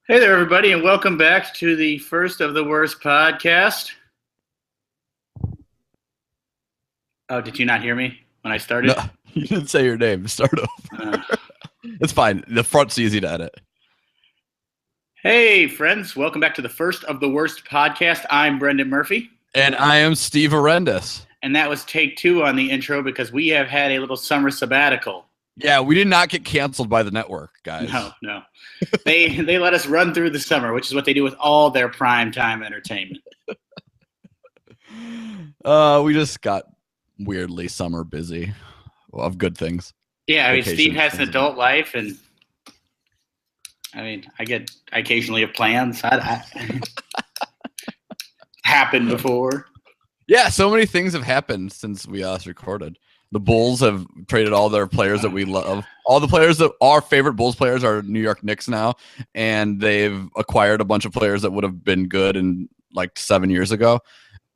Hey there, everybody, and welcome back to the First of the Worst podcast. Oh, did you not hear me when I started? No, you didn't say your name. Start over. It's fine. The front's easy to edit. Hey, friends, welcome back to the First of the Worst podcast. I'm Brendan Murphy. And I am Steve Arendis. And that was take 2 on the intro because we have had a little summer sabbatical. Yeah, we did not get canceled by the network, guys. No. They let us run through the summer, which is what they do with all their primetime entertainment. We just got weirdly summer busy of good things. Yeah, I mean, Steve has an adult life, and I occasionally have plans. Happened before. Yeah, so many things have happened since we last recorded. The Bulls have traded all their players that we love. All the players that our favorite Bulls players are New York Knicks now, and they've acquired a bunch of players that would have been good in like 7 years ago.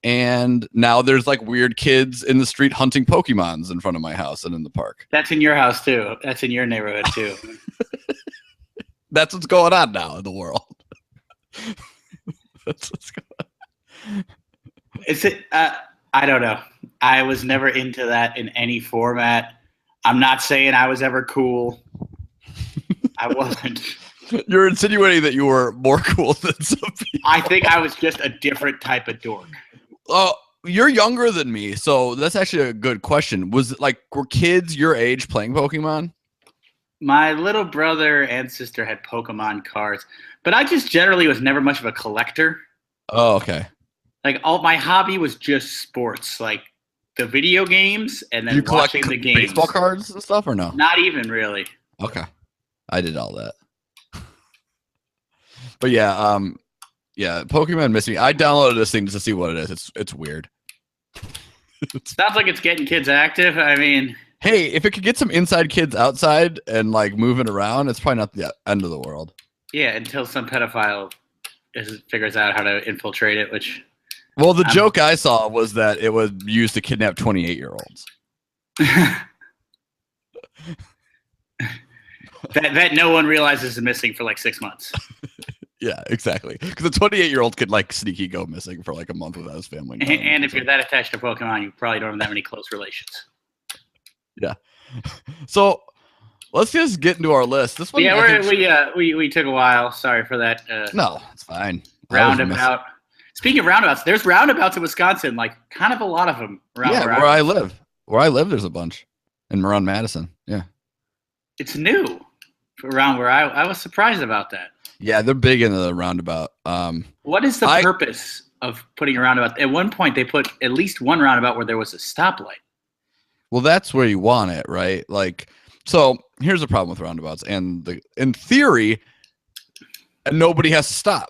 And now there's like weird kids in the street hunting Pokemons in front of my house and in the park. That's in your house too. That's in your neighborhood too. That's what's going on now in the world. That's what's going on. Is it? I don't know. I was never into that in any format. I'm not saying I was ever cool. I wasn't. You're insinuating that you were more cool than some people. I think I was just a different type of dork. Oh, you're younger than me, so that's actually a good question. Were kids your age playing Pokemon? My little brother and sister had Pokemon cards, but I just generally was never much of a collector. Oh, okay. Like all my hobby was just sports, like the video games and then watching the games. Baseball cards and stuff, or no? Not even really. Okay, I did all that. But yeah, Pokemon missed me. I downloaded this thing just to see what it is. It's weird. Sounds like it's getting kids active. I mean, hey, if it could get some inside kids outside and like moving around, it's probably not the end of the world. Yeah, until some pedophile figures out how to infiltrate it, which. Well, the joke I saw was that it was used to kidnap 28-year-olds. that no one realizes is missing for like 6 months. Yeah, exactly. Because a 28-year-old could like sneaky go missing for like a month without his family. And if you're that attached to Pokemon, you probably don't have that many close relations. Yeah. So let's just get into our list. This one, we took a while. Sorry for that. No, it's fine. Roundabout. Speaking of roundabouts, there's roundabouts in Wisconsin, like kind of a lot of them around. Yeah, where I live. Where I live, there's a bunch. And around Madison. Yeah. It's new around where I was surprised about that. Yeah, they're big into the roundabout. What is the purpose of putting a roundabout? At one point, they put at least one roundabout where there was a stoplight. Well, that's where you want it, right? Like, so here's the problem with roundabouts. And in theory, nobody has to stop.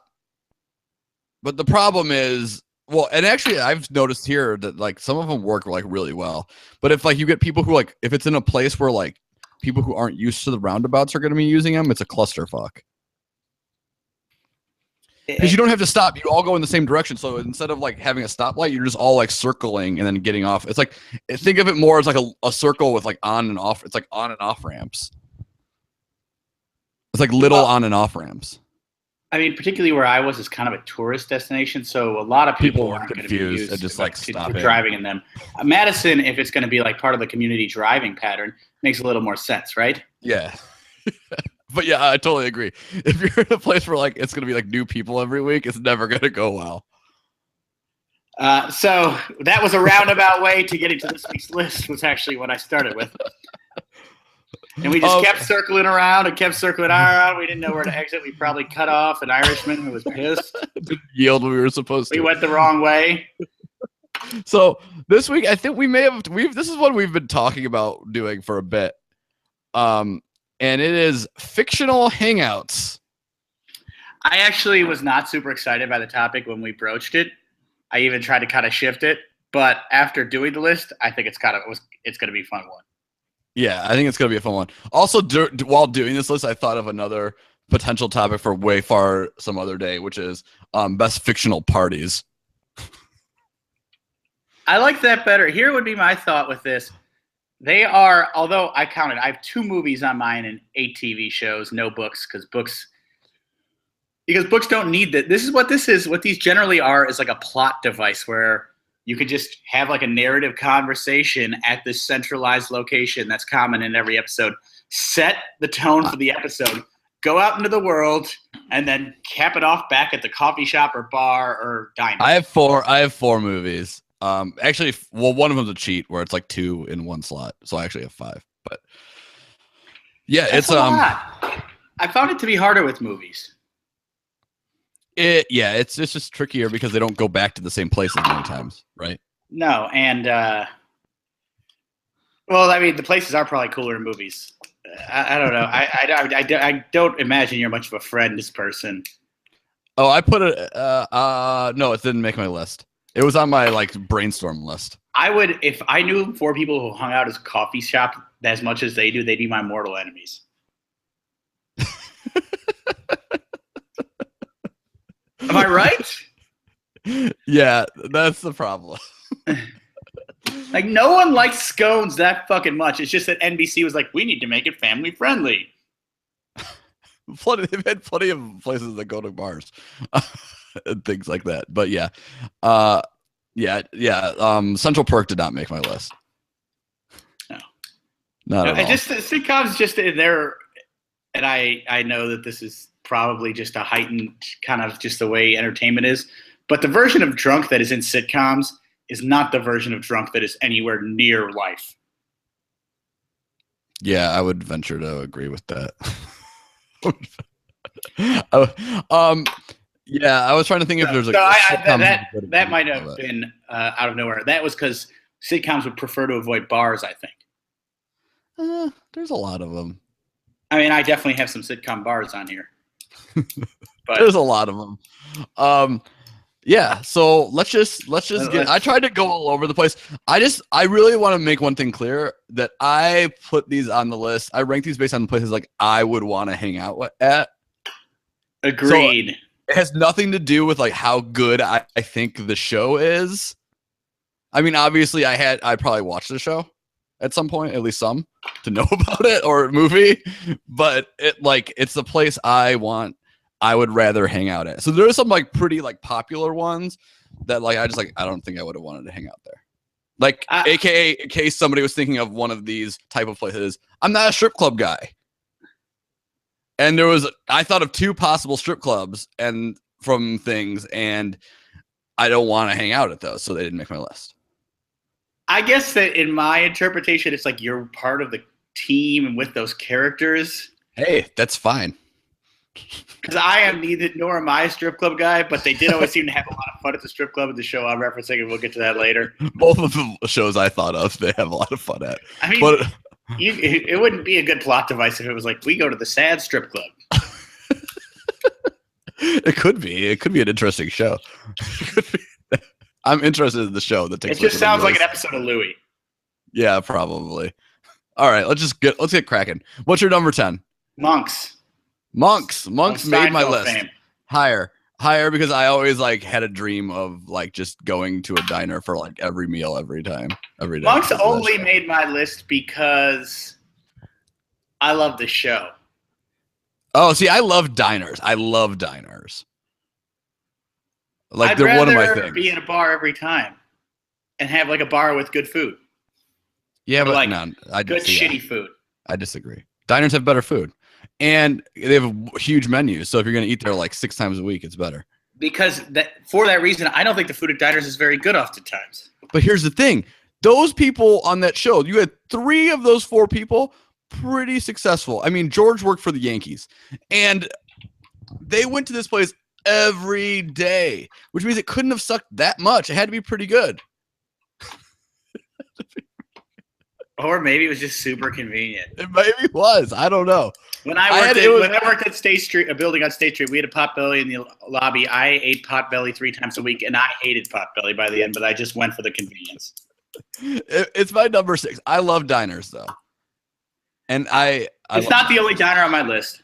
But the problem is, well, and actually I've noticed here that like some of them work like really well. But if like you get people who like, if it's in a place where like people who aren't used to the roundabouts are going to be using them, it's a clusterfuck. Because you don't have to stop. You all go in the same direction. So instead of like having a stoplight, you're just all like circling and then getting off. It's like, think of it more as like a circle with like on and off. It's like on and off ramps. It's like little on and off ramps. I mean, particularly where I was is kind of a tourist destination, so a lot of people aren't going to be used and just like to driving in them. Madison, if it's going to be like part of the community driving pattern, makes a little more sense, right? Yeah. But yeah, I totally agree. If you're in a place where like it's going to be like new people every week, it's never going to go well. So that was a roundabout way to get into this week's list, was actually what I started with. And we just kept circling around and kept circling around. We didn't know where to exit. We probably cut off an Irishman who was pissed. Didn't yield when we were supposed to. We went the wrong way. So this week, I think we may have. This is what we've been talking about doing for a bit. And it is fictional hangouts. I actually was not super excited by the topic when we broached it. I even tried to kind of shift it, but after doing the list, I think it's going to be a fun one. Yeah, I think it's going to be a fun one. Also, while doing this list, I thought of another potential topic for way far some other day, which is best fictional parties. I like that better. Here would be my thought with this. They are, although I counted, I have 2 movies on mine and 8 TV shows, no books, because books Because books don't need that. This is what this is. What these generally are is like a plot device where you could just have like a narrative conversation at this centralized location that's common in every episode. Set the tone for the episode. Go out into the world and then cap it off back at the coffee shop or bar or diner. I have four movies. Actually, well, one of them's a cheat where it's like 2 in one slot, so I actually have 5. But yeah, That's a lot. I found it to be harder with movies. It's just trickier because they don't go back to the same place as many times, right? No, and well, I mean, the places are probably cooler in movies. I don't know. I don't imagine you're much of a Friends person. Oh, I put it. No, it didn't make my list. It was on my like brainstorm list. I would, if I knew 4 people who hung out as a coffee shop as much as they do, they'd be my mortal enemies. Am I right? Yeah, that's the problem. Like, no one likes scones that fucking much. It's just that NBC was like, we need to make it family friendly. They've had plenty of places that go to bars and things like that. But yeah. Central Perk did not make my list. No. Not at all. Just sitcoms just there, and I know that this is probably just a heightened kind of just the way entertainment is, but the version of drunk that is in sitcoms is not the version of drunk that is anywhere near life. Yeah, I would venture to agree with that. Yeah, I was trying to think if there's like that might have been out of nowhere. That was because sitcoms would prefer to avoid bars, I think. There's a lot of them. I mean, I definitely have some sitcom bars on here. But there's a lot of them. Yeah, so let's just get. I tried to go all over the place. I really want to make one thing clear that I put these on the list. I rank these based on the places like I would want to hang out at. Agreed. So it has nothing to do with like how good I think the show is. I mean, obviously, I probably watched the show at some point, at least some, to know about it or a movie. But it's the place I would rather hang out at. So there's some like pretty like popular ones that like I don't think I would have wanted to hang out there. Like AKA in case somebody was thinking of one of these type of places, I'm not a strip club guy. And I thought of 2 possible strip clubs and from things, and I don't want to hang out at those, so they didn't make my list. I guess that in my interpretation, it's like you're part of the team and with those characters. Hey, that's fine. Because I am neither nor am I a strip club guy, but they did always seem to have a lot of fun at the strip club at the show I'm referencing, and we'll get to that later. Both of the shows I thought of, they have a lot of fun at. I mean, but it wouldn't be a good plot device if it was like, we go to the sad strip club. It could be. It could be an interesting show. I'm interested in the show that takes. It just sounds like an episode of Louie. Yeah, probably. All right, let's get cracking. What's your number 10? Monks made my list. Fame. Higher because I always like had a dream of like just going to a diner for like every meal every day. Monks only made my list because I love the show. Oh, see, I love diners. Like they're one of my things. Be in a bar every time and have like a bar with good food. Yeah, but like no, good shitty food. I disagree. Diners have better food. And they have huge menus, so if you're going to eat there like 6 times a week, it's better. Because for that reason, I don't think the food at diners is very good oftentimes. But here's the thing. Those people on that show, you had 3 of those 4 people pretty successful. I mean, George worked for the Yankees, and they went to this place every day, which means it couldn't have sucked that much. It had to be pretty good. Or maybe it was just super convenient. It maybe was. I don't know. When I worked at State Street, a building on State Street, we had a Potbelly in the lobby. I ate Potbelly 3 times a week, and I hated Potbelly by the end, but I just went for the convenience. It's my number 6. I love diners, though. And it's not the only diner on my list.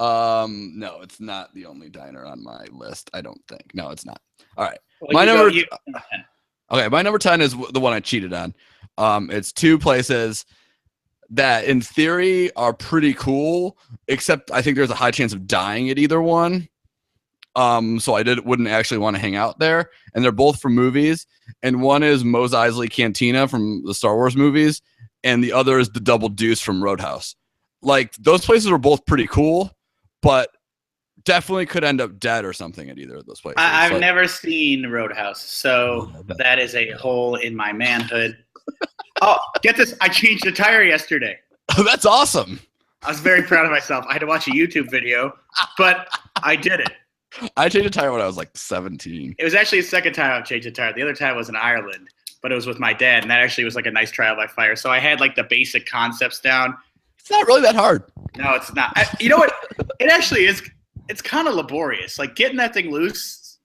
No, it's not the only diner on my list. I don't think. No, it's not. All right. Well, my number 10 is the one I cheated on. It's 2 places that in theory are pretty cool, except I think there's a high chance of dying at either one. So I wouldn't actually want to hang out there. And they're both from movies. And one is Mos Eisley Cantina from the Star Wars movies, and the other is the Double Deuce from Roadhouse. Like, those places were both pretty cool, but definitely could end up dead or something at either of those places. I've never seen Roadhouse, so that is a hole in my manhood. Oh, get this. I changed a tire yesterday. Oh, that's awesome. I was very proud of myself. I had to watch a YouTube video, but I did it. I changed a tire when I was like 17. It was actually the second time I've changed a tire. The other time was in Ireland, but it was with my dad, and that actually was like a nice trial by fire. So I had like the basic concepts down. It's not really that hard. No, it's not. You know what? It actually is. It's kind of laborious. Like, getting that thing loose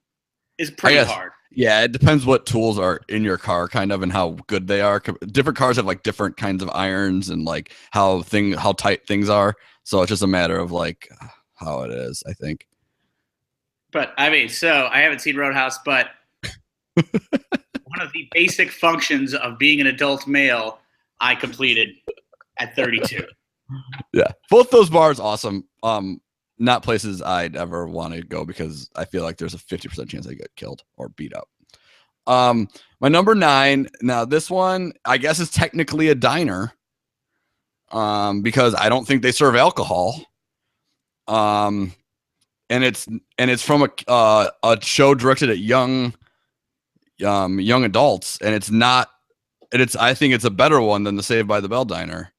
is pretty hard. Yeah, it depends what tools are in your car, kind of, and how good they are. Different cars have like different kinds of irons and like how tight things are. So it's just a matter of like how it is, I think. But I mean, so I haven't seen Roadhouse, but one of the basic functions of being an adult male, I completed at 32. Yeah, both those bars awesome. Not places I'd ever want to go because I feel like there's a 50% chance I get killed or beat up. My number 9. Now this one, I guess, is technically a diner. Because I don't think they serve alcohol. And it's from a show directed at young adults, and I think it's a better one than the Saved by the Bell diner.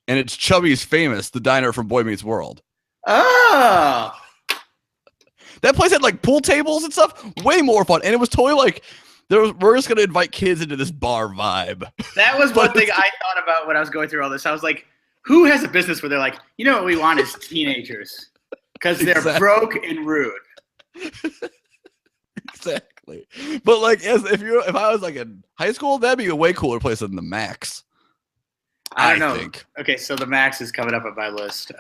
And it's Chubby's Famous, the diner from Boy Meets World. Oh, that place had like pool tables and stuff. Way more fun, and it was totally like we're just gonna invite kids into this bar vibe. That was one thing I thought about when I was going through all this. I was like, who has a business where they're like, you know what we want is teenagers because they're broke and rude. Exactly. But like, if I was like in high school, that'd be a way cooler place than the Max. I don't know. Okay, so the Max is coming up on my list.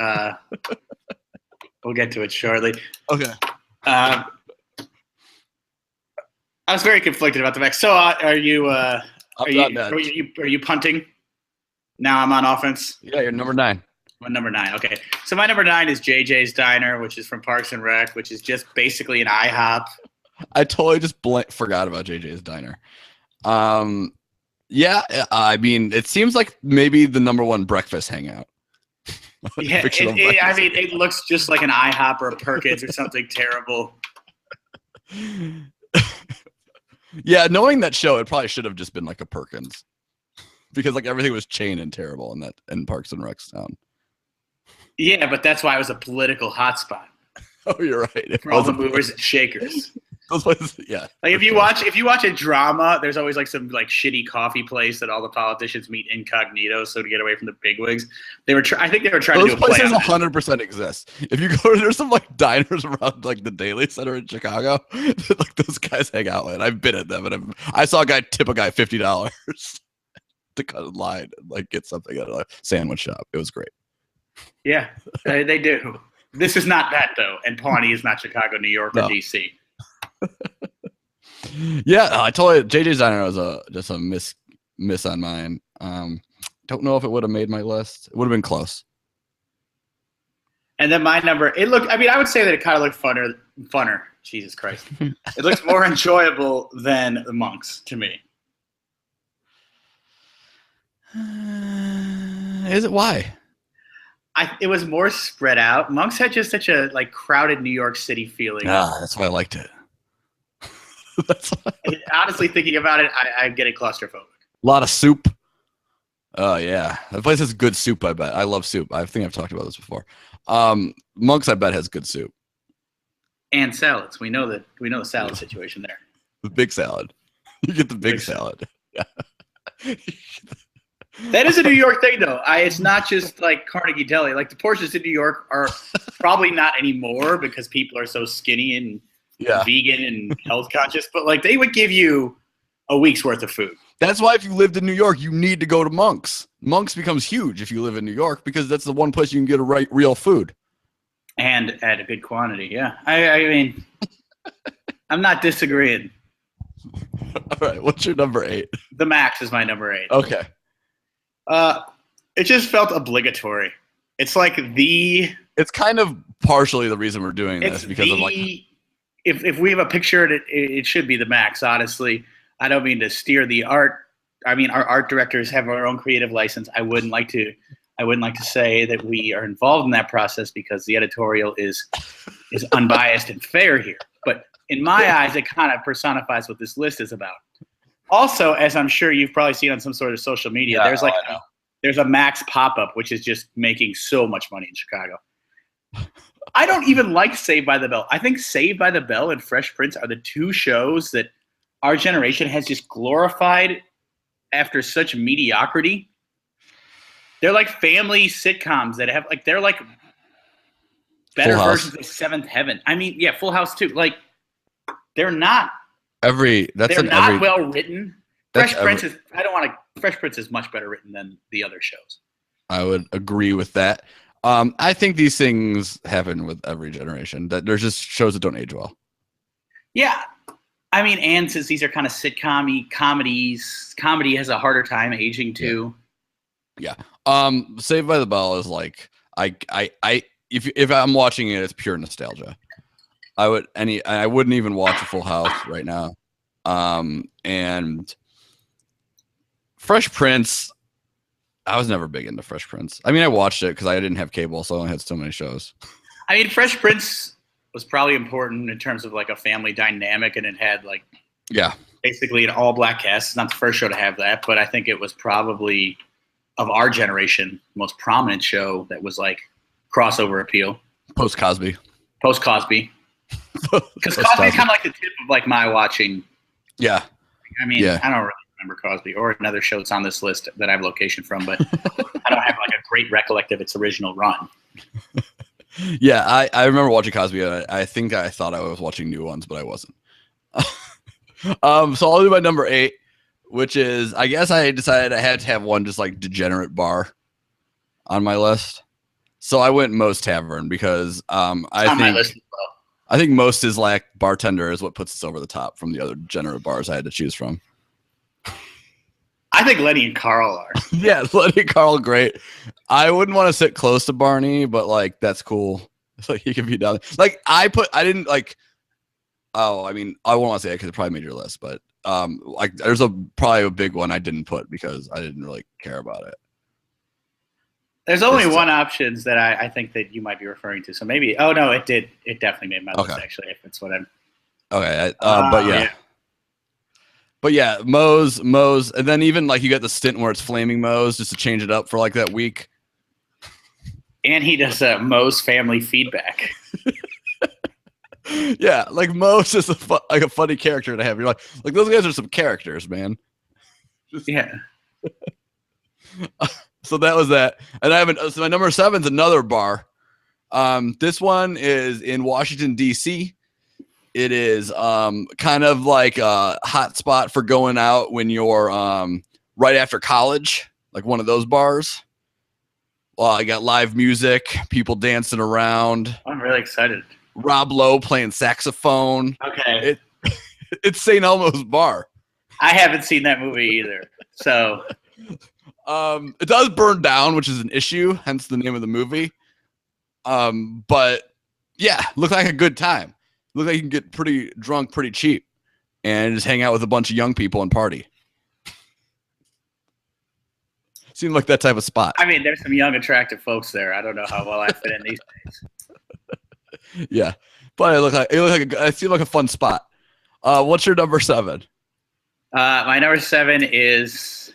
We'll get to it shortly. Okay. I was very conflicted about the Max. So are you punting? Now I'm on offense. Yeah, you're number 9. My number 9. Okay. So my number 9 is JJ's Diner, which is from Parks and Rec, which is just basically an IHOP. I totally just forgot about JJ's Diner. Yeah, I mean, it seems like maybe the number 1 breakfast hangout. Yeah, it looks just like an IHOP or a Perkins or something terrible. Yeah, knowing that show, it probably should have just been like a Perkins, because like everything was chain and terrible in Parks and Rec's town. Yeah, but that's why it was a political hotspot. Oh, you're right. For all the movers and shakers. Those places, yeah. Like if you watch a drama, there's always like some like shitty coffee place that all the politicians meet incognito, so to get away from the bigwigs. I think they were trying to do a play. Those places 100% exist. If you go, there's some like diners around like the Daily Center in Chicago that like those guys hang out in. I've been at them, and I saw a guy tip a guy $50 to cut in line and like get something at a sandwich shop. It was great. Yeah, they do. This is not that though, and Pawnee is not Chicago, New York, or DC. Yeah, I told you JJ's Diner was just a miss on mine. Don't know if it would have made my list. It would have been close. And then my number, I would say that it kind of looked funner. Jesus Christ. It looks more enjoyable than the Monks to me. Is it? Why? It was more spread out. Monks had just such a like crowded New York City feeling. That's why I liked it. Honestly, thinking about it, I'm getting claustrophobic. A lot of soup. Oh yeah, that place has good soup. I bet. I love soup. I think I've talked about this before. Monks, I bet, has good soup and salads. We know the salad situation there. The big salad. You get the big salad. Yeah. That is a New York thing, though. It's not just like Carnegie Deli. Like the portions in New York are probably not anymore because people are so skinny and vegan and health conscious. But like they would give you a week's worth of food. That's why if you lived in New York, you need to go to Monks. Monks becomes huge if you live in New York because that's the one place you can get real food. And at a good quantity, yeah. I mean, I'm not disagreeing. All right, what's your number 8? The Max is my number 8. Okay. It just felt obligatory. It's like It's kind of partially the reason we're doing this because of like. If we have a picture, it should be the max. Honestly, I don't mean to steer the art. I mean, our art directors have our own creative license. I wouldn't like to say that we are involved in that process because the editorial is unbiased and fair here. But in my eyes, it kind of personifies what this list is about. Also, as I'm sure you've probably seen on some sort of social media, there's a Max pop-up, which is just making so much money in Chicago. I don't even like Saved by the Bell. I think Saved by the Bell and Fresh Prince are the two shows that our generation has just glorified after such mediocrity. They're like family sitcoms that have like they're like better versions of Seventh Heaven. I mean, yeah, Full House too. Like they're not well written. Fresh Prince is much better written than the other shows. I would agree with that. I think these things happen with every generation. That there's just shows that don't age well. Yeah, I mean, and since these are kind of sitcom-y comedies, comedy has a harder time aging too. Yeah. Saved by the Bell is like if I'm watching it, it's pure nostalgia. I wouldn't even watch a Full House right now. And Fresh Prince, I was never big into Fresh Prince. I mean, I watched it because I didn't have cable, so I only had so many shows. I mean, Fresh Prince was probably important in terms of like a family dynamic, and it had like basically an all-black cast. It's not the first show to have that, but I think it was probably of our generation most prominent show that was like crossover appeal. Post Cosby. Because Cosby is kind of like the tip of like my watching. Yeah. I mean, I don't really remember Cosby or another show that's on this list that I have location from, but I don't have like a great recollection of its original run. Yeah, I remember watching Cosby. And I think I thought I was watching new ones, but I wasn't. So I'll do my number 8, which is, I guess I decided I had to have one just like degenerate bar on my list. So I went Moe's Tavern because I think Most is like bartender is what puts us over the top from the other degenerate bars I had to choose from. I think Lenny and Carl are. Yeah, Lenny and Carl, great. I wouldn't want to sit close to Barney, but like that's cool. It's like he can be down. Like I didn't like. Oh, I mean, I won't want to say it because it probably made your list, but like there's probably a big one I didn't put because I didn't really care about it. There's only one option that I think that you might be referring to. So maybe. Oh no, it did. It definitely made my list actually. If it's what I'm. Okay, but yeah. But yeah, Moe's, and then even like you get the stint where it's Flaming Moe's just to change it up for like that week. And he does a Moe's Family Feedback. Yeah, like Moe's is like a funny character to have. You're like those guys are some characters, man. Yeah. So that was that, and so my number 7 is another bar. This one is in Washington D.C. It is kind of like a hot spot for going out when you're right after college, like one of those bars. Well, I got live music, people dancing around. I'm really excited. Rob Lowe playing saxophone. Okay. It's St. Elmo's Bar. I haven't seen that movie either. So it does burn down, which is an issue, hence the name of the movie. But yeah, looked like a good time. Looked like you can get pretty drunk pretty cheap and just hang out with a bunch of young people and party. Seemed like that type of spot. I mean, there's some young, attractive folks there. I don't know how well I fit in these days. Yeah, but it seemed like a fun spot. What's your number 7? My number 7 is.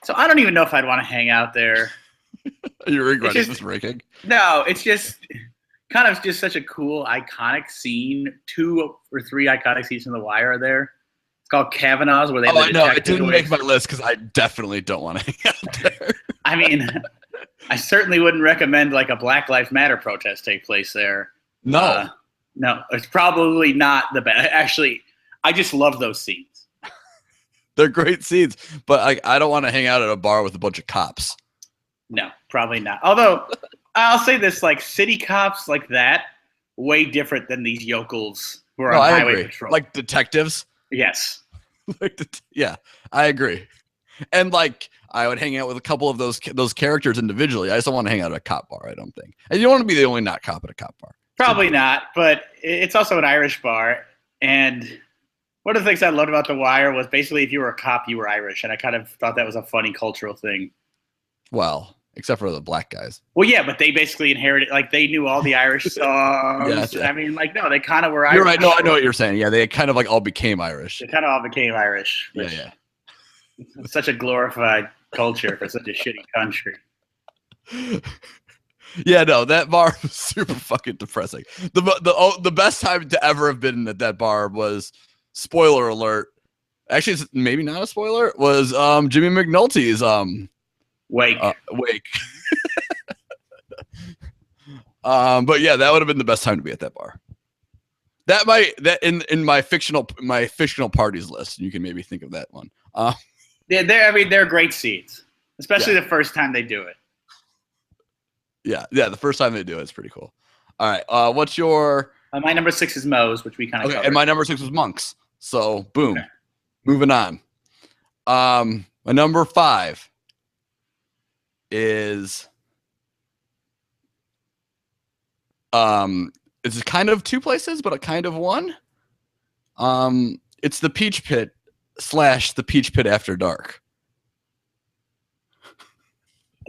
So I don't even know if I'd want to hang out there. You're regretting this ranking? No, it's just kind of just such a cool, iconic scene. 2 or 3 iconic scenes in The Wire are there. It's called Kavanaugh's, where they. Oh, no, it didn't make my list because I definitely don't want to hang out there. I mean, I certainly wouldn't recommend like a Black Lives Matter protest take place there. No, no, it's probably not the best. Actually, I just love those scenes. They're great scenes, but I don't want to hang out at a bar with a bunch of cops. No, probably not. Although I'll say this, like city cops like that, way different than these yokels who are on highway patrol. Like detectives? Yes. Yeah, I agree. And like I would hang out with a couple of those characters individually. I just don't want to hang out at a cop bar, I don't think. And you don't want to be the only not cop at a cop bar. Probably not, but it's also an Irish bar. And one of the things I loved about The Wire was basically if you were a cop, you were Irish. And I kind of thought that was a funny cultural thing. Well, except for the black guys. Well, yeah, but they basically inherited, like, they knew all the Irish songs. I mean, like, no, they kind of were Irish. You're right. No, I know what you're saying. Yeah, they kind of like all became Irish. They kind of all became Irish. Yeah. It's such a glorified culture for such a shitty country. Yeah, no, that bar was super fucking depressing. The best time to ever have been at that bar was, spoiler alert, actually it's maybe not a spoiler, was Jimmy McNulty's Wake. But yeah, that would have been the best time to be at that bar. That in my fictional parties list, you can maybe think of that one. They're great seats, especially the first time they do it. Yeah, the first time they do it, it's pretty cool. All right, what's your? My number 6 is Moe's, which we kind of covered. And my number 6 was Monk's. So boom, moving on. My number 5 is it's kind of two places, but a kind of one. It's the Peach Pit / the Peach Pit After Dark.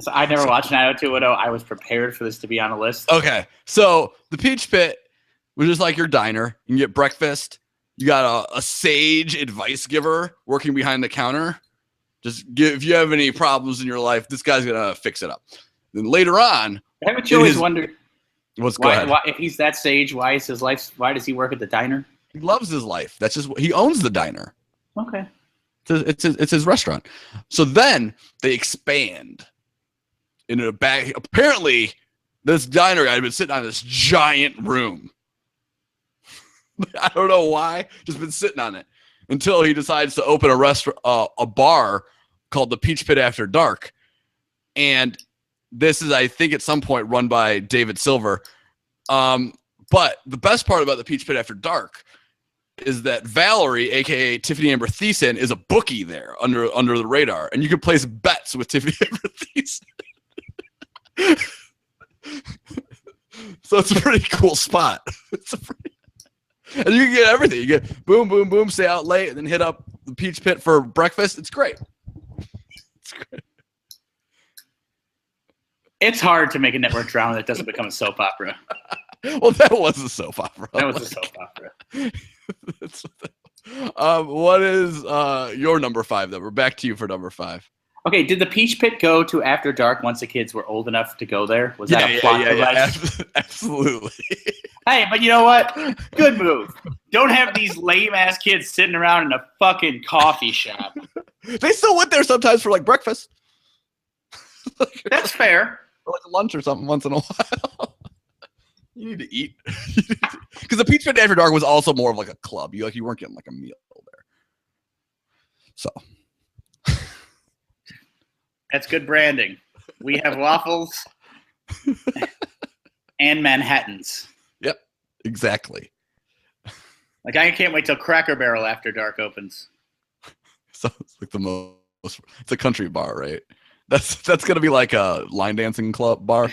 So I never watched 90210. I was prepared for this to be on a list. Okay, so the Peach Pit, which is like your diner. You can get breakfast. You got a sage advice giver working behind the counter. If you have any problems in your life, this guy's gonna fix it up. Then later on, haven't you always wondered why, if he's that sage? Why is his life? Why does he work at the diner? He loves his life. That's just he owns the diner. Okay, it's his restaurant. So then they expand into a back. Apparently, this diner guy had been sitting on this giant room. I don't know why. Just been sitting on it until he decides to open a restaurant, a bar called the Peach Pit After Dark. And this is, I think, at some point run by David Silver. But the best part about the Peach Pit After Dark is that Valerie, aka Tiffany Amber Thiessen, is a bookie there under the radar, and you can place bets with Tiffany Amber Thiessen. So it's a pretty cool spot. And you can get everything. You get boom, boom, boom, stay out late, and then hit up the Peach Pit for breakfast. It's great. It's hard to make a network drama that doesn't become a soap opera. Well, that was a soap opera. That was a soap opera. What is your number 5, though? We're back to you for number 5. Okay, did the Peach Pit go to After Dark once the kids were old enough to go there? Was that a plot device? Absolutely. Hey, but you know what? Good move. Don't have these lame-ass kids sitting around in a fucking coffee shop. They still went there sometimes for, like, breakfast. That's fair. Or, like, lunch or something once in a while. You need to eat. Because the Peach Pit After Dark was also more of, like, a club. You weren't getting, like, a meal there. So... That's good branding. We have waffles and Manhattans. Yep, exactly. Like, I can't wait till Cracker Barrel After Dark opens. So it's like it's a country bar, right? That's gonna be like a line dancing club bar.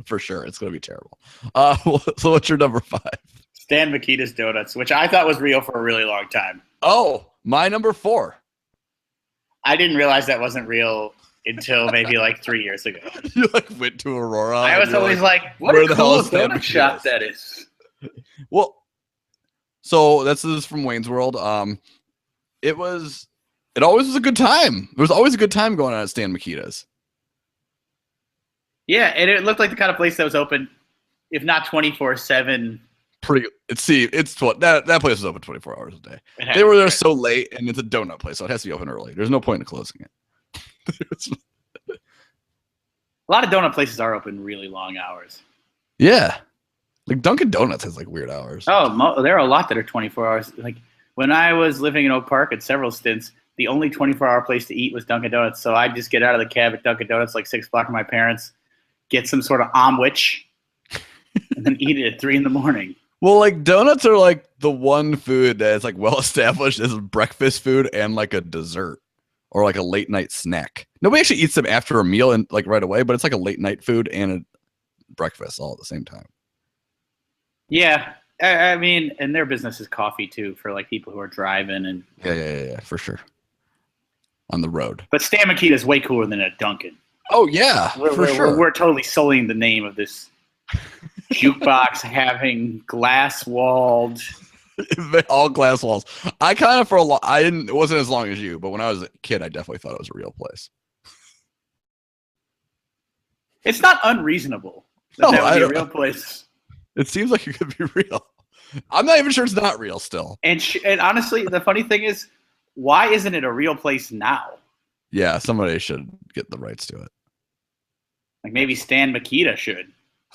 For sure, it's gonna be terrible. So what's your number 5? Stan Mikita's Donuts, which I thought was real for a really long time. Oh, my number 4. I didn't realize that wasn't real until maybe like 3 years ago. You like went to Aurora. I was always like, what a cool donut shop that is. Well, so this is from Wayne's World. It always was a good time. There was always a good time going on at Stan Mikita's. Yeah, and it looked like the kind of place that was open, if not 24/7. That place was open 24 hours a day. They were there so late, and it's a donut place, so it has to be open early. There's no point in closing it. A lot of donut places are open really long hours. Yeah, like Dunkin' Donuts has like weird hours. Oh, there are a lot that are 24 hours. Like when I was living in Oak Park at several stints, the only 24-hour place to eat was Dunkin' Donuts. So I'd just get out of the cab at Dunkin' Donuts like 6 o'clock with my parents, get some sort of omelet, and then eat it at 3 in the morning. Well, like donuts are like the one food that is like well established as breakfast food and like a dessert or like a late night snack. Nobody actually eats them after a meal and like right away, but it's like a late night food and a breakfast all at the same time. Yeah. I mean, and their business is coffee too for like people who are driving and yeah, for sure. On the road. But Stan Mikita is way cooler than a Dunkin'. Oh yeah, for sure. We're totally sullying the name of this jukebox having glass walled. All glass walls. I kind of it wasn't as long as you, but when I was a kid, I definitely thought it was a real place. It's not unreasonable that would be a real place. It seems like it could be real. I'm not even sure it's not real still. And honestly, the funny thing is, why isn't it a real place now? Yeah, somebody should get the rights to it. Like maybe Stan Mikita should.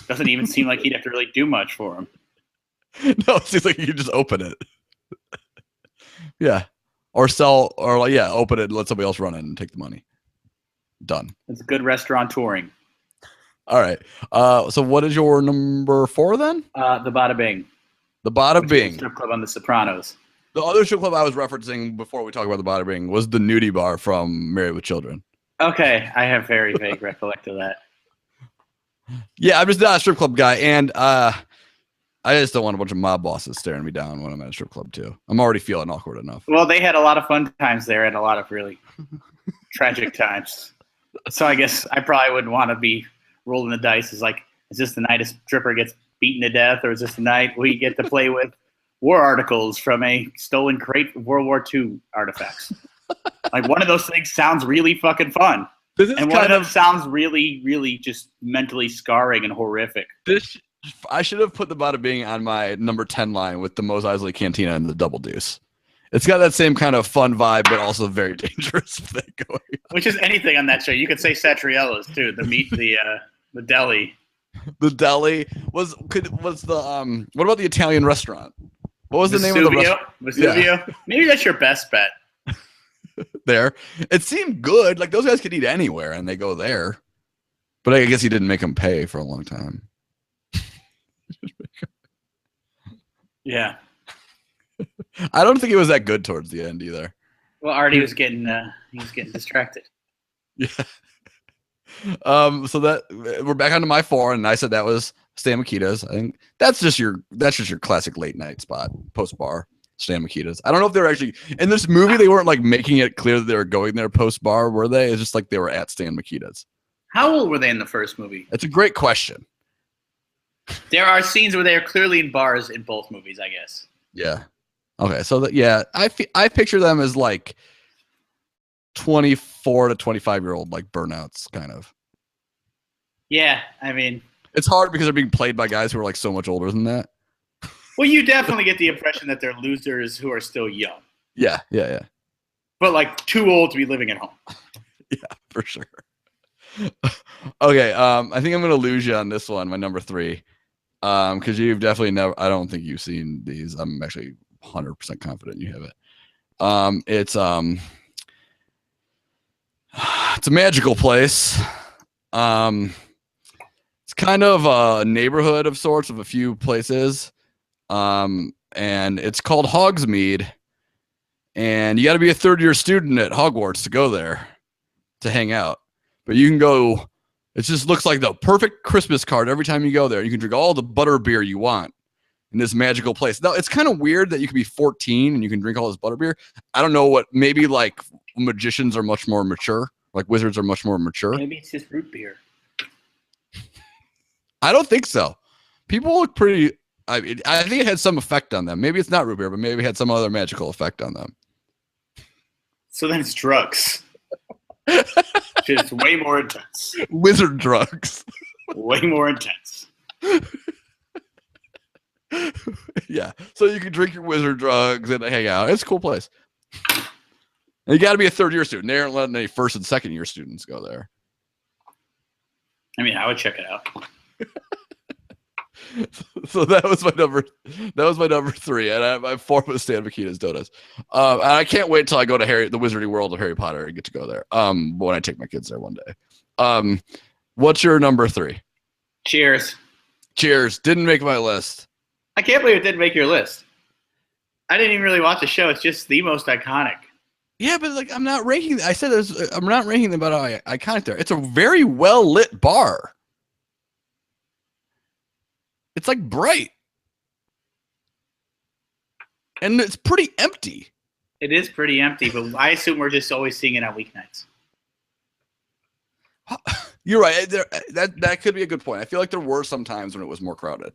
Doesn't even seem like he'd have to really do much for him. No, it seems like you could just open it. Yeah. Or sell, or like, yeah, open it and let somebody else run it and take the money. Done. It's good restaurant touring. All right. So what is your number 4 then? The Bada Bing. The Bada Bing. Strip club on The Sopranos. The other strip club I was referencing before we talk about the Bada Bing was the nudie bar from Married with Children. Okay, I have very vague recollection of that. Yeah, I'm just not a strip club guy, and I just don't want a bunch of mob bosses staring me down when I'm at a strip club too. I'm already feeling awkward enough. Well, they had a lot of fun times there and a lot of really tragic times. So I guess I probably wouldn't want to be rolling the dice. Is this the night a stripper gets beaten to death, or is this the night we get to play with war articles from a stolen crate of World War II artifacts? Like one of those things sounds really fucking fun. And one of them sounds really, really just mentally scarring and horrific. I should have put the Bada Bing on my number 10 line with the Mos Eisley Cantina and the Double Deuce. It's got that same kind of fun vibe, but also very dangerous thing going on. Which is anything on that show. You could say Satriello's too. The deli. The deli was the what about the Italian restaurant? What was the name of the restaurant? Vesuvio? Yeah. Maybe that's your best bet. There. It seemed good. Like those guys could eat anywhere and they go there. But I guess he didn't make them pay for a long time. Yeah. I don't think it was that good towards the end either. Well, Artie was getting distracted. Yeah. So that we're back onto my 4, and I said that was Stan Mikita's. I think that's just your classic late night spot, post bar, Stan Mikita's. I don't know if they were actually in this movie. They weren't like making it clear that they were going there post bar, were they? It's just like they were at Stan Mikita's. How old were they in the first movie? It's a great question. There are scenes where they are clearly in bars in both movies, I guess. Yeah. Okay. So I picture them as like 24 to 25-year-old like burnouts, kind of. Yeah, I mean, it's hard because they're being played by guys who are like so much older than that. Well, you definitely get the impression that they're losers who are still young. Yeah. But like too old to be living at home. Yeah, for sure. Okay, I think I'm gonna lose you on this one, my number 3, because you've definitely never. I don't think you've seen these. I'm actually 100% confident you have it. It's a magical place. It's kind of a neighborhood of sorts of a few places, and it's called Hogsmeade. And you got to be a third-year student at Hogwarts to go there to hang out. But you can go. It just looks like the perfect Christmas card every time you go there. You can drink all the butter beer you want in this magical place. Now, it's kind of weird that you can be 14 and you can drink all this butter beer. I don't know what. Maybe like magicians are much more mature. Like wizards are much more mature. Maybe it's just root beer. I don't think so. People look pretty. I think it had some effect on them. Maybe it's not root beer, but maybe it had some other magical effect on them. So then it's drugs. Just way more intense. Wizard drugs. Way more intense. Yeah. So you can drink your wizard drugs and hang out. It's a cool place. And you got to be a third-year student. They aren't letting any first and second-year students go there. I mean, I would check it out. So that was my number 3, and I have 4 with Stan Mikita's Donuts. And I can't wait till I go to the Wizarding World of Harry Potter and get to go there. When I take my kids there one day. What's your number 3? Cheers. Didn't make my list. I can't believe it didn't make your list. I didn't even really watch the show. It's just the most iconic. Yeah, but like I'm not ranking. I said I'm not ranking them about how iconic they're. It's a very well lit bar. It's like bright, and it's pretty empty. It is pretty empty, but I assume we're just always seeing it on weeknights. You're right. That could be a good point. I feel like there were some times when it was more crowded.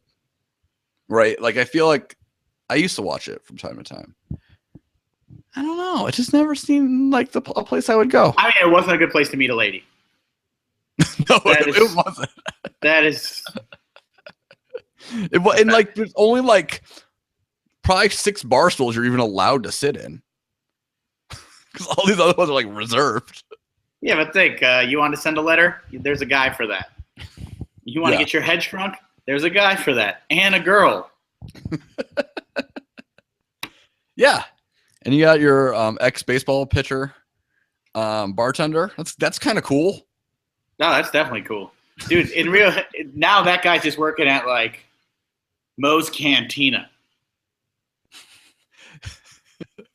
Right? Like I feel like I used to watch it from time to time. I don't know. It just never seemed like a place I would go. I mean, it wasn't a good place to meet a lady. No, it wasn't. That is. And like, there's only like probably 6 bar stools you're even allowed to sit in, because all these other ones are like reserved. Yeah, but think, you want to send a letter? There's a guy for that. You want to get your head shrunk? There's a guy for that, and a girl. Yeah, and you got your ex-baseball pitcher bartender. That's kind of cool. No, that's definitely cool, dude. In real, now that guy's just working at like Moe's Cantina.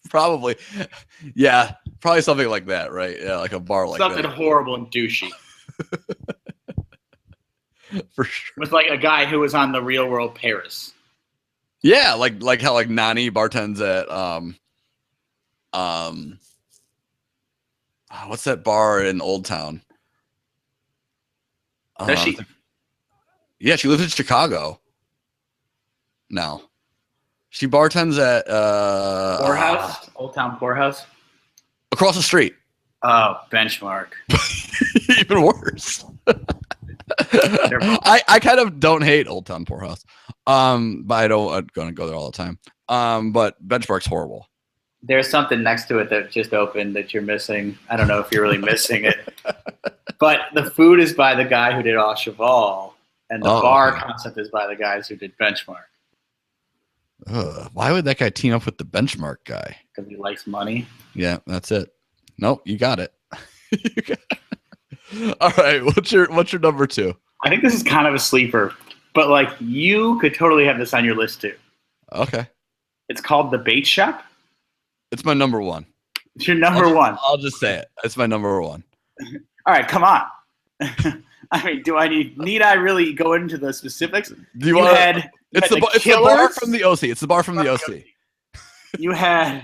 Probably, yeah, probably something like that, right? Yeah, like a bar like something that. Horrible and douchey. For sure. With like a guy who was on The Real World Paris. Yeah, like how like Nani bartends at what's that bar in Old Town? Does she? Yeah, she lives in Chicago now. She bartends at Poorhouse, Old Town Poorhouse, across the street. Oh, Benchmark. Even worse. I kind of don't hate Old Town Poorhouse, but I'm gonna go there all the time. But Benchmark's horrible. There's something next to it that just opened that you're missing. I don't know if you're really missing it, but the food is by the guy who did Au Cheval, and the bar concept is by the guys who did Benchmark. Why would that guy team up with the Benchmark guy? Because he likes money. Yeah, that's it. Nope, you got it. All right, what's your number 2? I think this is kind of a sleeper, but like you could totally have this on your list too. Okay. It's called The Bait Shop. It's my number 1. It's your number 1. I'll just say it. It's my number 1. All right, come on. I mean, need I really go into the specifics? Do you want? It's the bar from the OC. It's the bar from the OC. You had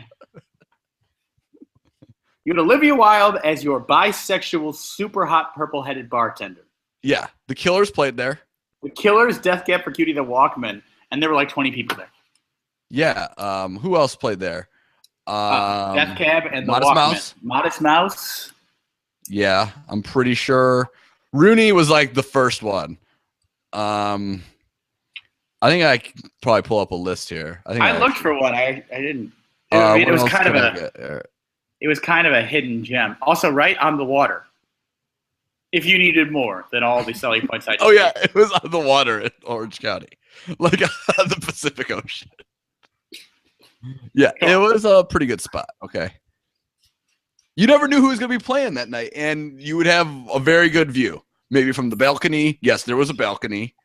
Olivia Wilde as your bisexual, super hot, purple-headed bartender. Yeah, the Killers played there. The Killers, Death Cab for Cutie, the Walkmen, and there were like 20 people there. Yeah. Who else played there? Death Cab and the Modest Walkmen. Mouse. Modest Mouse. Yeah, I'm pretty sure. Rooney was like the first one. I think I could probably pull up a list here. I looked for one. I didn't. It was kind of it was kind of a hidden gem. Also, right on the water. If you needed more than all the selling points I just Oh yeah, it was on the water in Orange County, like on the Pacific Ocean. Yeah, it was a pretty good spot. Okay. You never knew who was going to be playing that night, and you would have a very good view. Maybe from the balcony. Yes, there was a balcony.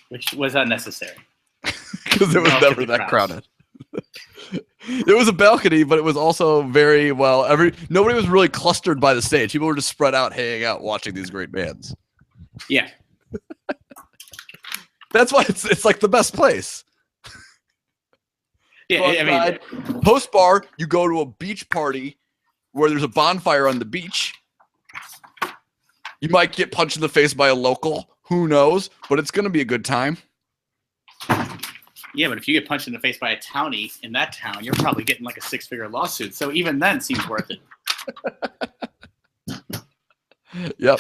Which was unnecessary. Because it was never that crowded. There was a balcony, but it was also very well. Nobody was really clustered by the stage. People were just spread out, hanging out, watching these great bands. Yeah. That's why it's like the best place. Yeah, I mean, post bar, you go to a beach party where there's a bonfire on the beach. You might get punched in the face by a local. Who knows? But it's going to be a good time. Yeah, but if you get punched in the face by a townie in that town, you're probably getting like a 6-figure lawsuit. So even then, it seems worth it. Yep.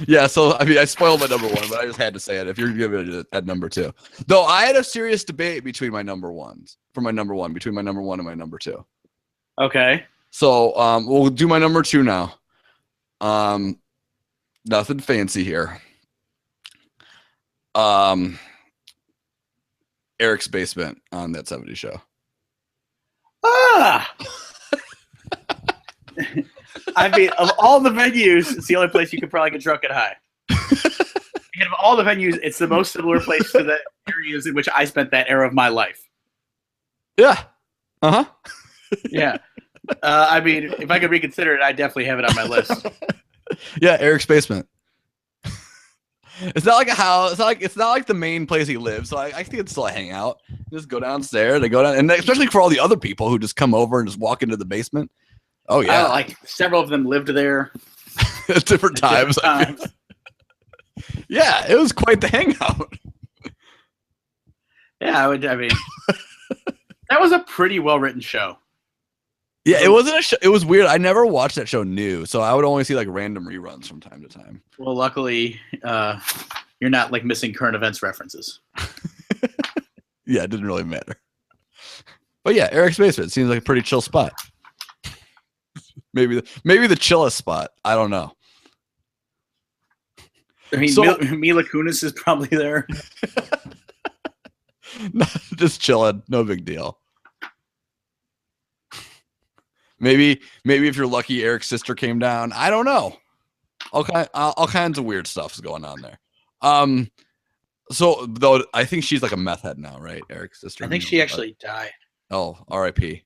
Yeah, so I mean, I spoiled my number 1, but I just had to say it. If you're giving it at number 2, though, I had a serious debate between my number 1s between my number 1 and my number 2. Okay. So we'll do my number 2 now. Nothing fancy here. Eric's Basement on That 70s Show. Ah. I mean, of all the venues, it's the only place you could probably get drunk and high. And of all the venues, it's the most similar place to the areas in which I spent that era of my life. Yeah. Uh-huh. Yeah. I mean, if I could reconsider it, I definitely have it on my list. Yeah, Eric's basement. It's not like a house. It's not like the main place he lives. So I think it's still a hangout. Just go downstairs. They go down, and especially for all the other people who just come over and just walk into the basement. Oh yeah, like several of them lived there at different times. Yeah, it was quite the hangout. Yeah, I mean, that was a pretty well written show. Yeah, it wasn't a show. It was weird. I never watched that show new, so I would only see like random reruns from time to time. Well, luckily, you're not like missing current events references. Yeah, it didn't really matter. But yeah, Eric's basement seems like a pretty chill spot. Maybe the chillest spot. I don't know. I mean, Mila Kunis is probably there. Just chilling, no big deal. Maybe if you're lucky, Eric's sister came down. I don't know. All kinds of weird stuff's going on there. So though I think she's like a meth head now, right? Eric's sister. I think she actually died. Oh, R.I.P.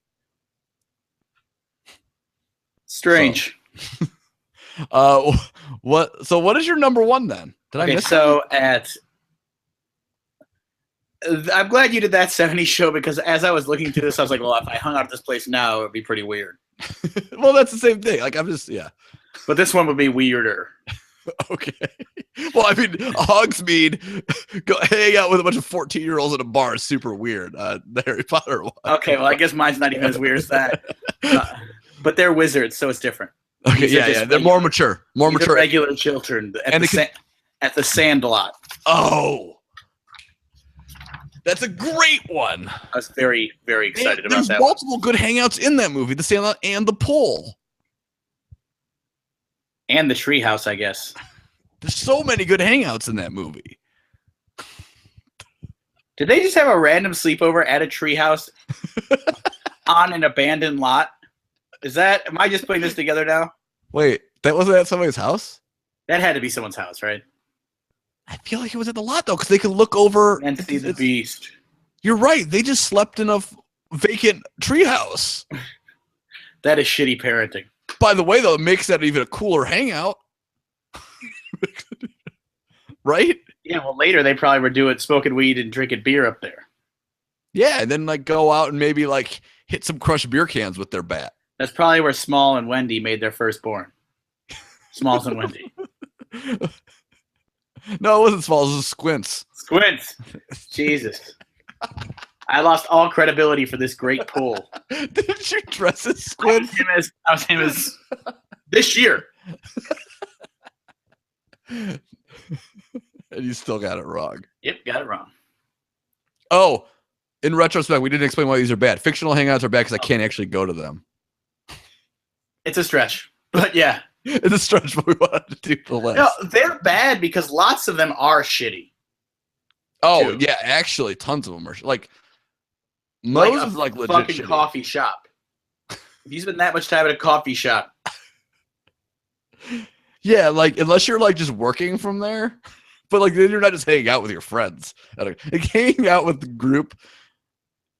Strange. So, what? So what is your number one then? Did I miss? So I'm glad you did that 70s show because as I was looking through this, I was like, well, if I hung out at this place now, it would be pretty weird. Well, that's the same thing. Like I'm just But this one would be weirder. Okay. Well, I mean, Hogsmeade, go hang out with a bunch of 14-year-olds at a bar is super weird. The Harry Potter one. Okay, well, I guess mine's not even as weird as that. But they're wizards, so it's different. Okay, yeah, they're more mature. More mature. Regular children at the Sandlot. Oh. That's a great one. I was very, very excited about that. There's multiple good hangouts in that movie. The Sandlot and the pool. And the treehouse, I guess. There's so many good hangouts in that movie. Did they just have a random sleepover at a treehouse on an abandoned lot? Am I just putting this together now? Wait, that wasn't at somebody's house? That had to be someone's house, right? I feel like it was at the lot, though, because they could look over and see the beast. You're right. They just slept in a vacant treehouse. That is shitty parenting. By the way, though, it makes that even a cooler hangout. Right? Yeah, well, later they probably were smoking weed and drinking beer up there. Yeah, and then like go out and maybe like hit some crushed beer cans with their bat. That's probably where Small and Wendy made their firstborn. Smalls and Wendy. No, it wasn't Smalls. It was Squints. Squints. Jesus. I lost all credibility for this great pool. Didn't you dress as Squints? I was him as this year. And you still got it wrong. Yep, got it wrong. Oh, in retrospect, we didn't explain why these are bad. Fictional hangouts are bad because I can't actually go to them. It's a stretch, but yeah. It's a stretch, but we wanted to do the list. No, they're bad because lots of them are shitty. Oh, too. Yeah, actually, tons of them are like most is like legit fucking shitty. Coffee shop. If you spend that much time at a coffee shop. Yeah, like unless you're like just working from there, but like then you're not just hanging out with your friends. Like hanging out with the group.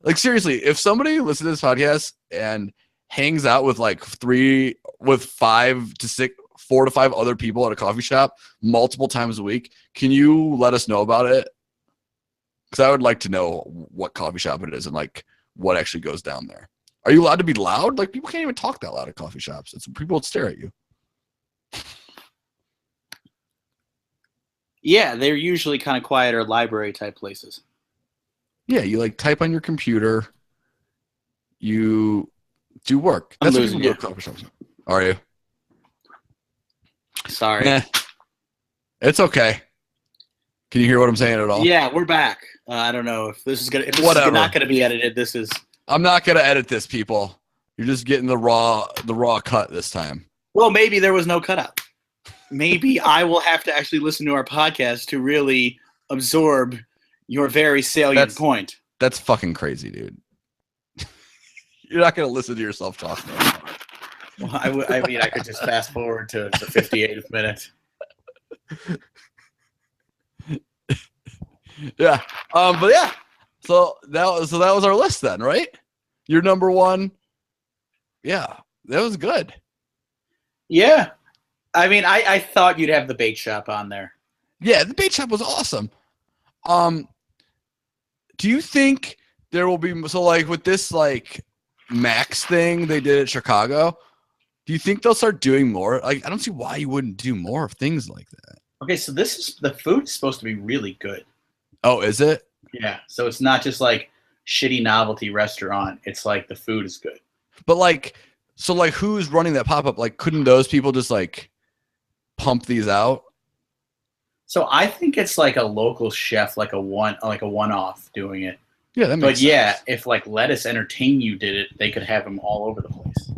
Like seriously, if somebody listens to this podcast and hangs out with like 4 to 5 other people at a coffee shop multiple times a week, can you let us know about it? Because I would like to know what coffee shop it is and like what actually goes down there. Are you allowed to be loud? Like people can't even talk that loud at coffee shops. People would stare at you. Yeah, they're usually kind of quieter library type places. Yeah, you like type on your computer. You do work. That's what people do at coffee shops. Are you? Sorry. Nah. It's okay. Can you hear what I'm saying at all? Yeah, we're back. I don't know if this is gonna. If this is not gonna be edited, this is. I'm not gonna edit this, people. You're just getting the raw cut this time. Well, maybe there was no cutout. Maybe I will have to actually listen to our podcast to really absorb your very salient point. That's fucking crazy, dude. You're not gonna listen to yourself talk. Well, I mean, I could just fast forward to the 58th minute. Yeah. But yeah. So that was our list then, right? Your number one. Yeah, that was good. Yeah. I mean, I thought you'd have the bait shop on there. Yeah, the bait shop was awesome. Do you think there will be so like with this like Max thing they did at Chicago? Do you think they'll start doing more? Like, I don't see why you wouldn't do more of things like that. Okay, so the food is supposed to be really good. Oh, is it? Yeah. So it's not just like shitty novelty restaurant. It's like the food is good. But like, so like, who's running that pop up? Like, couldn't those people just like pump these out? So I think it's like a local chef, like a one-off doing it. Yeah, that makes sense. Yeah, if like Lettuce Entertain You did it, they could have them all over the place.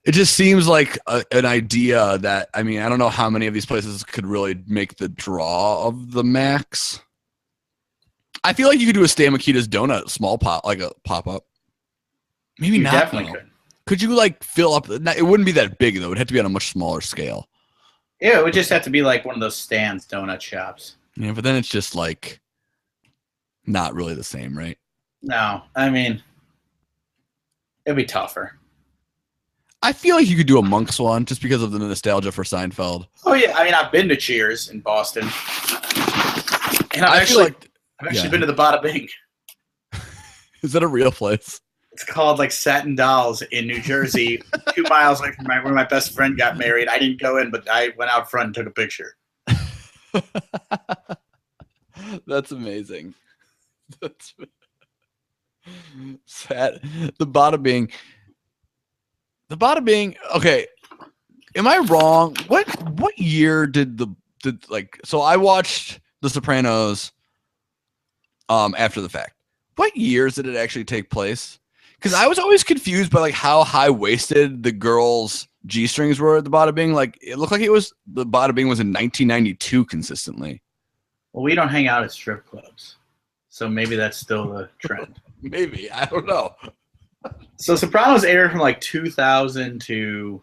It just seems like an idea that, I mean, I don't know how many of these places could really make the draw of the Max. I feel like you could do a Stan Mikita's donut small pop, like a pop-up. Maybe you not. Definitely could. Could you like fill up? It wouldn't be that big though. It would have to be on a much smaller scale. Yeah, it would just have to be like one of those Stan's donut shops. Yeah, but then it's just like not really the same, right? No, I mean, it'd be tougher. I feel like you could do a Monk's one just because of the nostalgia for Seinfeld. Oh yeah, I mean, I've been to Cheers in Boston, and I've actually been to the Bada Bing. Is that a real place? It's called like Satin Dolls in New Jersey, 2 miles away from where my best friend got married. I didn't go in, but I went out front and took a picture. That's amazing. That's sad. The Bada Bing. The Bada Bing. Okay, am I wrong? What year did so I watched The Sopranos after the fact. What years did it actually take place? Because I was always confused by like how high-waisted the girls' G-strings were at the Bada Bing. Like it looked like the Bada Bing was in 1992 consistently. Well, we don't hang out at strip clubs, so maybe that's still the trend. Maybe, I don't know. So Sopranos aired from like 2000 to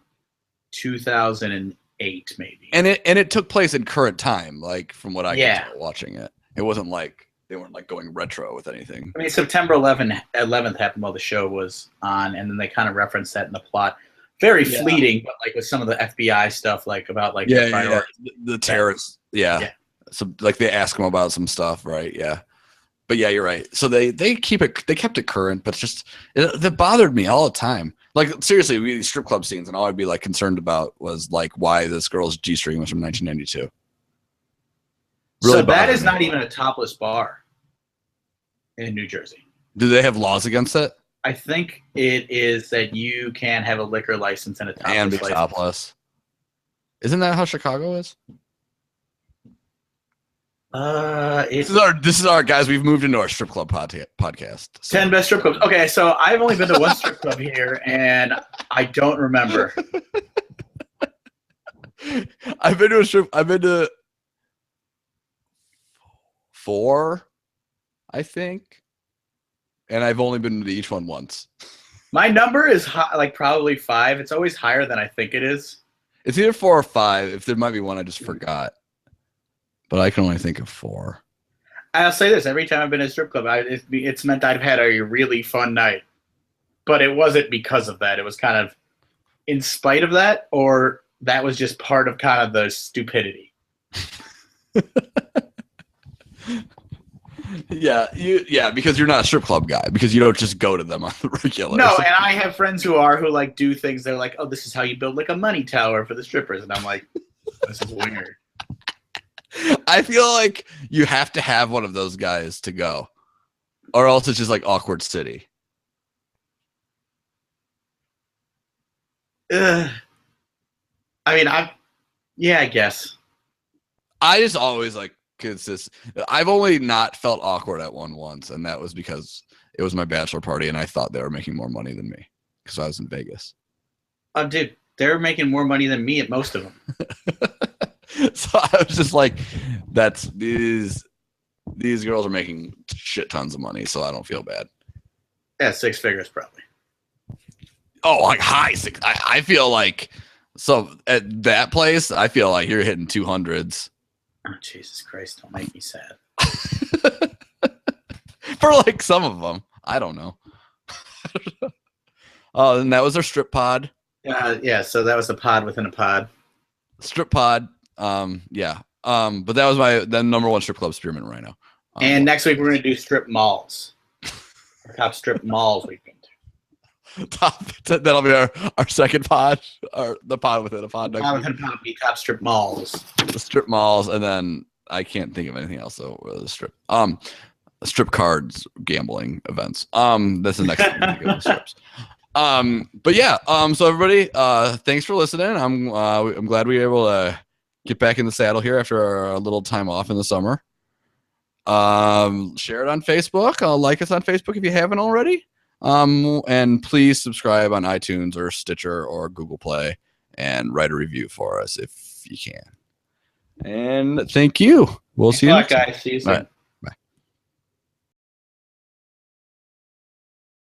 2008, maybe. And it took place in current time, like from what I can tell watching it. It wasn't like they weren't like going retro with anything. I mean, September 11th happened while the show was on, and then they kind of referenced that in the plot. Very fleeting, but like with some of the FBI stuff, like about like the terrorists. Yeah. So like they ask them about some stuff, right? Yeah. But yeah, you're right. So they kept it current, but that bothered me all the time. Like seriously, we had these strip club scenes, and all I'd be like concerned about was like why this girl's G-string was from 1992. Really so that is not even a topless bar in New Jersey. Do they have laws against it? I think it is that you can have a liquor license and a topless license. And be topless. Isn't that how Chicago is? This is our guys. We've moved into our strip club podcast. So. 10 best strip clubs. Okay, so I've only been to one strip club here, and I don't remember. I've been to 4, I think, and I've only been to each one once. My number is like probably 5. It's always higher than I think it is. It's either 4 or 5. If there might be one I just forgot. But I can only think of 4. I'll say this. Every time I've been to a strip club, it's meant I've had a really fun night. But it wasn't because of that. It was kind of in spite of that, or that was just part of kind of the stupidity. Yeah, because you're not a strip club guy. Because you don't just go to them on the regular. No, and I have friends who like do things. They're like, oh, this is how you build like a money tower for the strippers. And I'm like, this is weird. I feel like you have to have one of those guys to go, or else it's just like awkward city. I mean, I guess. I just always like consist. I've only not felt awkward at one once, and that was because it was my bachelor party, and I thought they were making more money than me because I was in Vegas. Oh, dude, they're making more money than me at most of them. So I was just like, these girls are making shit tons of money, so I don't feel bad. Yeah, 6 figures probably. Oh, like high 6. I feel like, so at that place, I feel like you're hitting 200s. Oh, Jesus Christ, don't make me sad. For like some of them. I don't know. Oh, and that was our strip pod. Yeah, so that was a pod within a pod. Strip pod. Yeah. But that was the number one strip club spearmint right now. And next week we're gonna do strip malls. Our top strip malls weekend. That'll be our second pod, or the pod within a pod. Pod within a pod will be top strip malls. The strip malls, and then I can't think of anything else. So the strip cards gambling events. That's the next thing to go to strips. But yeah, so everybody, thanks for listening. I'm glad we were able to get back in the saddle here after a little time off in the summer. Share it on Facebook. Like us on Facebook if you haven't already. And please subscribe on iTunes or Stitcher or Google Play and write a review for us if you can. And thank you. We'll see you next time. Guys. See you soon.